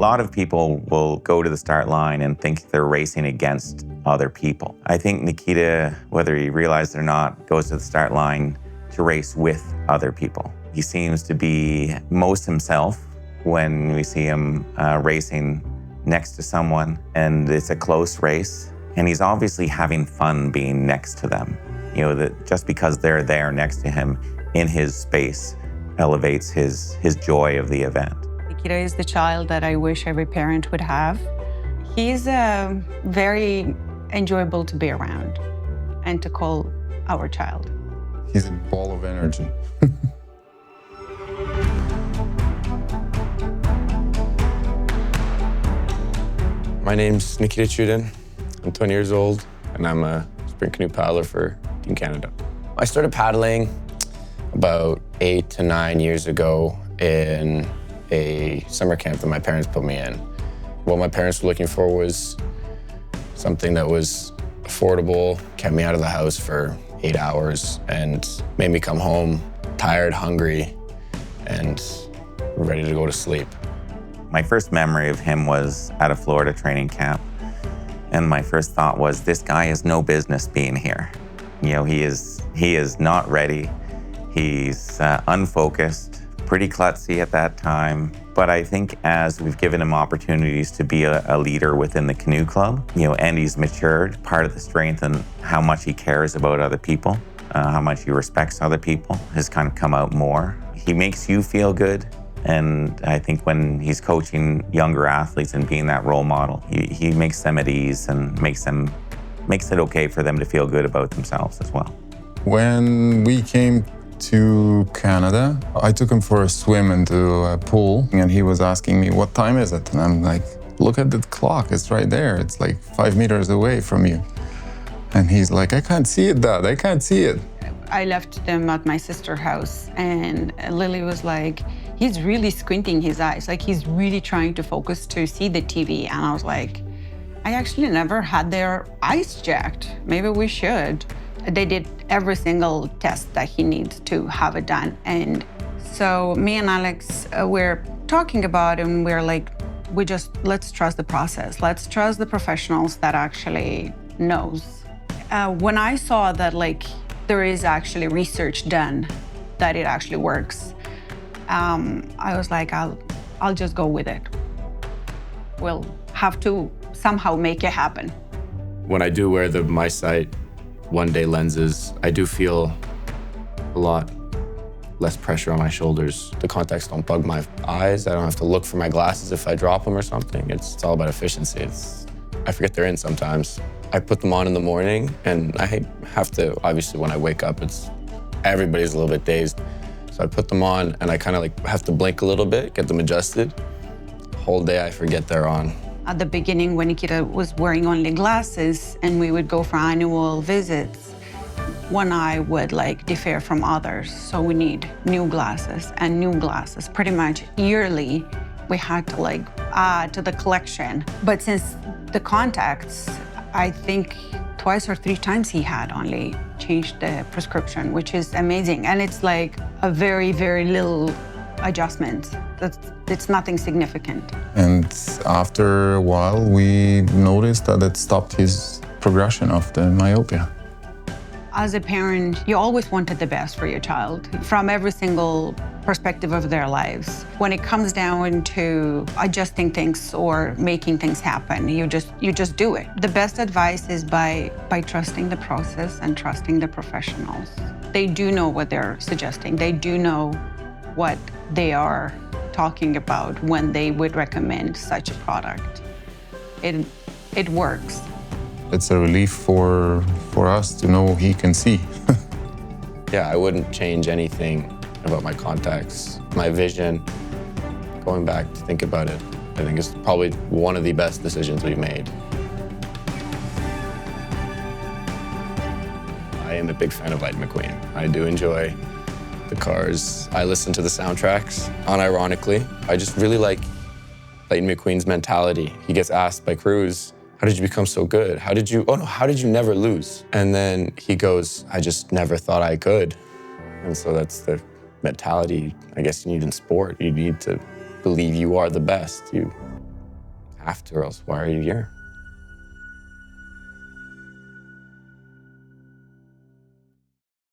lot of people will go to the start line and think they're racing against other people. I think Nikita, whether he realizes it or not, goes to the start line to race with other people. He seems to be most himself when we see him racing next to someone, and it's a close race. And he's obviously having fun being next to them. You know, that just because they're there next to him in his space elevates his joy of the event. Nikita is the child that I wish every parent would have. He's very enjoyable to be around and to call our child. He's a ball of energy. My name's Nikita Ciudin. I'm 20 years old, and I'm a sprint canoe paddler for Team Canada. I started paddling about 8 to 9 years ago in a summer camp that my parents put me in. What my parents were looking for was something that was affordable, kept me out of the house for 8 hours, and made me come home tired, hungry, and ready to go to sleep. My first memory of him was at a Florida training camp. And my first thought was, this guy has no business being here. You know, he is not ready. He's unfocused, pretty klutzy at that time. But I think as we've given him opportunities to be a leader within the canoe club, you know, and he's matured, part of the strength and how much he cares about other people, how much he respects other people has kind of come out more. He makes you feel good. And I think when he's coaching younger athletes and being that role model, he makes them at ease and makes it okay for them to feel good about themselves as well. When we came to Canada, I took him for a swim into a pool, and he was asking me, what time is it? And I'm like, look at the clock, it's right there. It's like 5 meters away from you. And he's like, I can't see it, Dad, I can't see it. I left them at my sister's house, and Lily was like, he's really squinting his eyes, like he's really trying to focus to see the TV. And I was like, I actually never had their eyes checked. Maybe we should. They did every single test that he needs to have it done. And so me and Alex, we're talking about it, and we're like, let's trust the process. Let's trust the professionals that actually knows. When I saw that there is actually research done, that it actually works, I was like, I'll just go with it. We'll have to somehow make it happen. When I do wear the MiSight one-day lenses, I do feel a lot less pressure on my shoulders. The contacts don't bug my eyes. I don't have to look for my glasses if I drop them or something. It's all about efficiency. I forget they're in sometimes. I put them on in the morning, and I have to, obviously when I wake up, everybody's a little bit dazed. So I put them on, and I kind of have to blink a little bit, get them adjusted. Whole day I forget they're on. At the beginning, when Nikita was wearing only glasses and we would go for annual visits, one eye would differ from others. So we need new glasses and new glasses. Pretty much yearly, we had to add to the collection. But since the contacts, I think twice or 3 times he had only changed the prescription, which is amazing. And it's a very, very little adjustment. It's nothing significant. And after a while, we noticed that it stopped his progression of the myopia. As a parent, you always wanted the best for your child from every single perspective of their lives. When it comes down to adjusting things or making things happen, you just do it. The best advice is by trusting the process and trusting the professionals. They do know what they're suggesting. They do know what they are talking about when they would recommend such a product. It works. It's a relief for us to know he can see. Yeah, I wouldn't change anything about my contacts, my vision. Going back to think about it, I think it's probably one of the best decisions we've made. I am a big fan of Lightning McQueen. I do enjoy the cars. I listen to the soundtracks, unironically. I just really like Lightning McQueen's mentality. He gets asked by crews, how did you become so good? How did you never lose? And then he goes, I just never thought I could. And so that's the mentality, I guess, you need in sport. You need to believe you are the best. You have to, or else why are you here?